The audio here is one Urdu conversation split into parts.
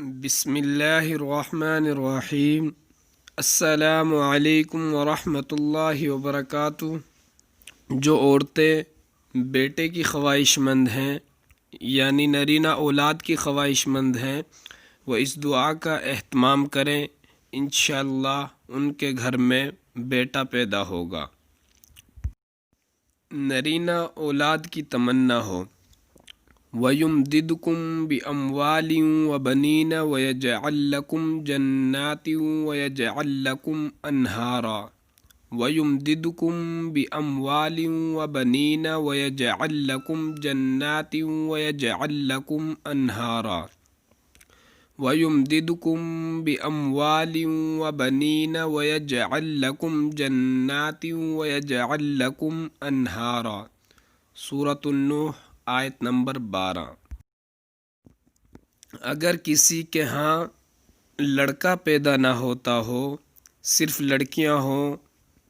بسم اللہ الرحمن الرحیم۔ السلام علیکم ورحمۃ اللہ وبرکاتہ۔ جو عورتیں بیٹے کی خواہش مند ہیں یعنی نرینہ اولاد کی خواہش مند ہیں وہ اس دعا کا اہتمام کریں، انشاءاللہ ان کے گھر میں بیٹا پیدا ہوگا۔ نرینہ اولاد کی تمنا ہو۔ وَيُمْدِدْكُمْ بِأَمْوَالٍ وَبَنِينَ وَيَجْعَلْ لَكُمْ جَنَّاتٍ وَيَجْعَلْ لَكُمْ أَنْهَارًا وَيُمْدِدْكُمْ بِأَمْوَالٍ وَبَنِينَ وَيَجْعَلْ لَكُمْ جَنَّاتٍ وَيَجْعَلْ لَكُمْ أَنْهَارًا وَيُمْدِدْكُمْ بِأَمْوَالٍ وَبَنِينَ وَيَجْعَلْ لَكُمْ جَنَّاتٍ وَيَجْعَلْ لَكُمْ أَنْهَارًا۔ سورۃ النوح آیت نمبر 12۔ اگر کسی کے ہاں لڑکا پیدا نہ ہوتا ہو، صرف لڑکیاں ہوں،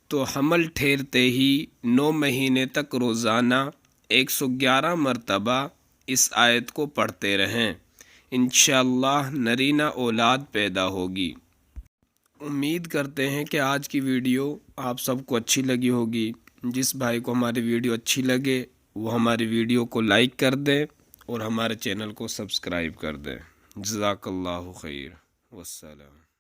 تو حمل ٹھہرتے ہی 9 مہینے تک روزانہ 111 مرتبہ اس آیت کو پڑھتے رہیں، انشاءاللہ نرینہ اولاد پیدا ہوگی۔ امید کرتے ہیں کہ آج کی ویڈیو آپ سب کو اچھی لگی ہوگی۔ جس بھائی کو ہماری ویڈیو اچھی لگے وہ ہماری ویڈیو کو لائک کر دیں اور ہمارے چینل کو سبسکرائب کر دیں۔ جزاک اللہ خیر، والسلام۔